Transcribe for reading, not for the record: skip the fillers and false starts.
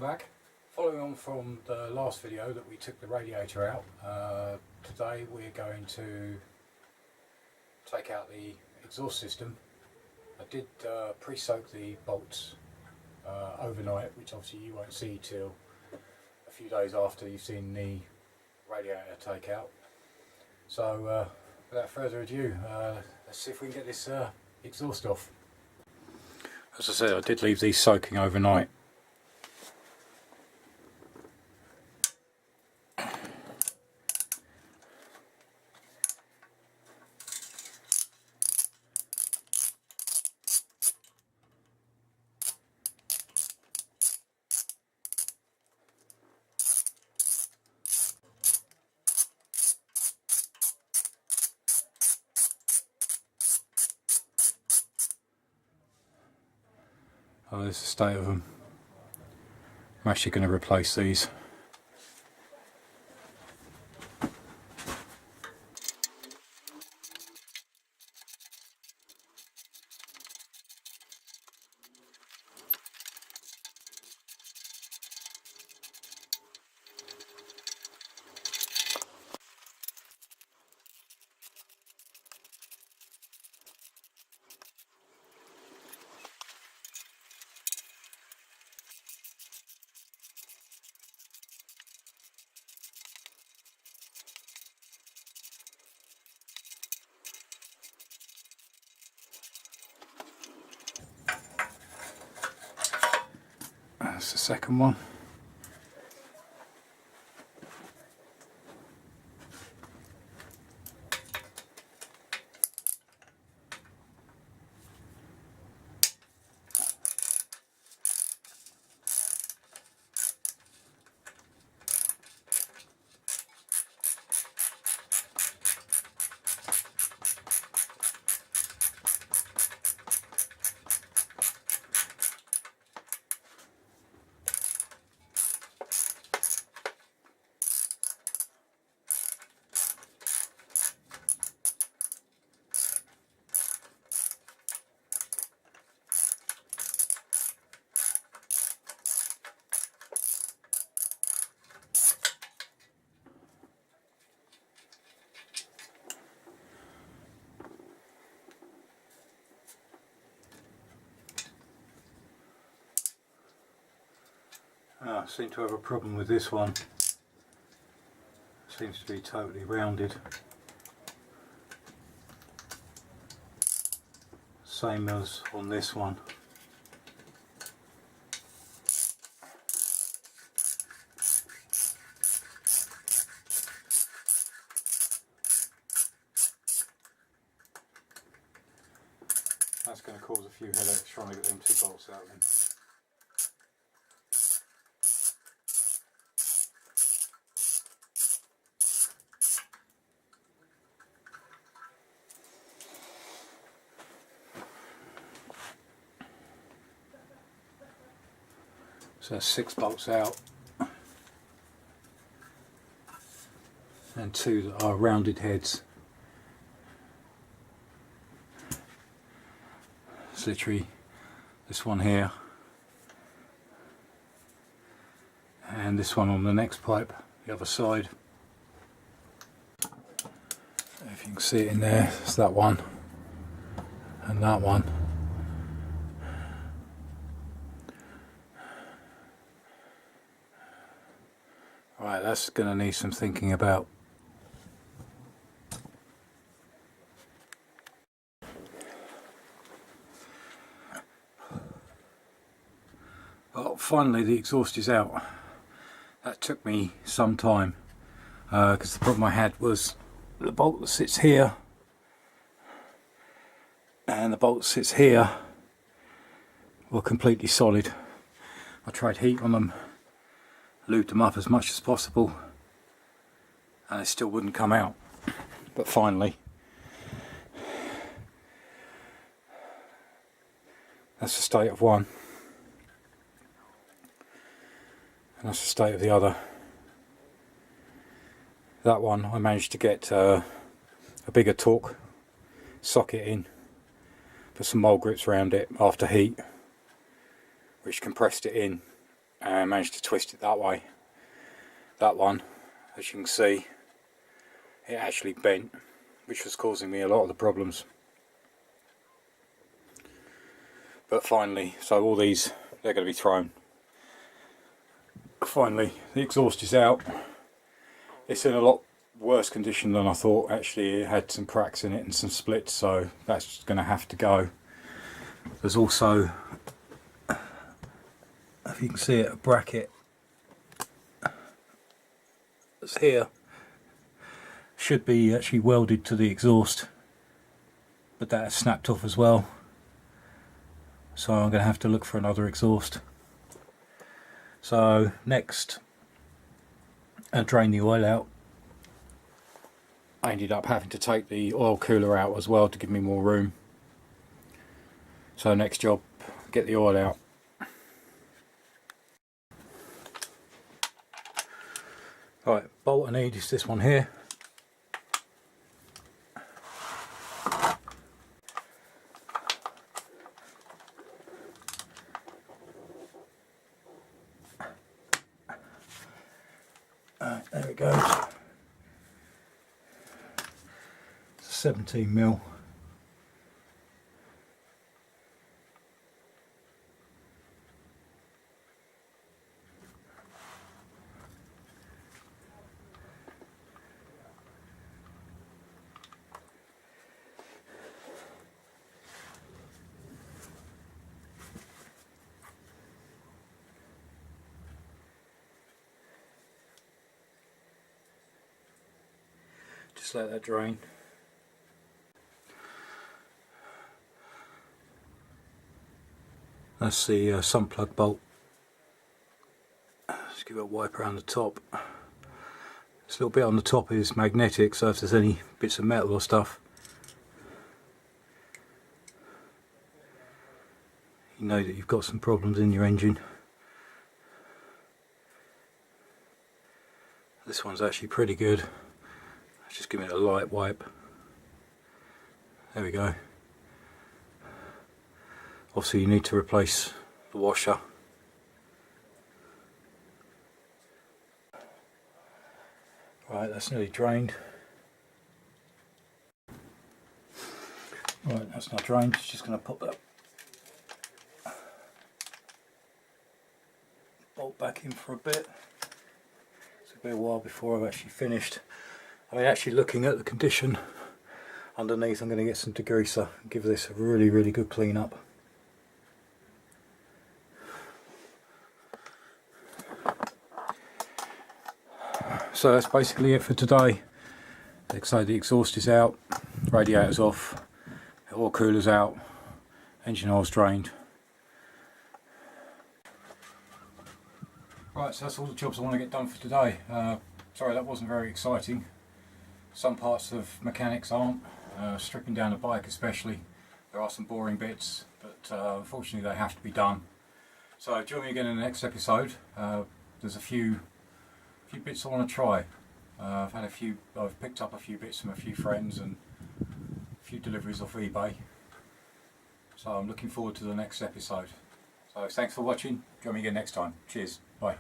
back. Following on from the last video that we took the radiator out, today we're going to take out the exhaust system. I did pre-soak the bolts overnight, which obviously you won't see till a few days after you've seen the radiator take out. So without further ado, let's see if we can get this exhaust off. As I said, I did leave these soaking overnight. Oh, there's the state of them. I'm actually going to replace these. That's the second one. I seem to have a problem with this one. Seems to be totally rounded. Same as on this one. That's going to cause a few headaches trying to get them two bolts out then. So that's 6 bolts out and 2 that are rounded heads. It's literally this one here and this one on the next pipe, the other side. If you can see it in there, it's that one and that one. Right, that's going to need some thinking about. Well, finally the exhaust is out. That took me some time because the problem I had was the bolt that sits here and the bolt that sits here were completely solid. I tried heat on them, lubed them up as much as possible, and it still wouldn't come out. But finally, that's the state of one, and that's the state of the other. That one I managed to get a bigger torque socket in, put some mole grips around it after heat, which compressed it in and managed to twist it that way. That one, as you can see, it actually bent, which was causing me a lot of the problems. But finally, so all these, they're going to be thrown. Finally, the exhaust is out. It's in a lot worse condition than I thought. Actually, it had some cracks in it and some splits, so that's going to have to go. There's also, if you can see it, a bracket that's here. Should be actually welded to the exhaust, but that has snapped off as well. So I'm going to have to look for another exhaust. So next, I drain the oil out. I ended up having to take the oil cooler out as well to give me more room. So next job, get the oil out. Right, bolt I need is this one here. There it goes. It's 17mm. Just let that drain. That's the sump plug bolt. Just give it a wipe around the top. This little bit on the top is magnetic, so if there's any bits of metal or stuff, you know that you've got some problems in your engine. This one's actually pretty good. Just give it a light wipe. There we go. Obviously you need to replace the washer. Right, that's nearly drained. Right, that's not drained, just going to pop that bolt back in for a bit. It's a bit a while before I've actually finished. I mean, actually looking at the condition underneath, I'm going to get some degreaser and give this a really good clean up. So that's basically it for today. Like I say, the exhaust is out, radiator's off, the oil cooler's out, engine oil's drained. Right, so that's all the jobs I want to get done for today. Sorry, that wasn't very exciting. Some parts of mechanics aren't. Stripping down a bike especially, there are some boring bits, but unfortunately they have to be done. So join me again in the next episode. There's a few bits I want to try. I've picked up a few bits from a few friends and a few deliveries off eBay. So I'm looking forward to the next episode. So thanks for watching. Join me again next time. Cheers. Bye.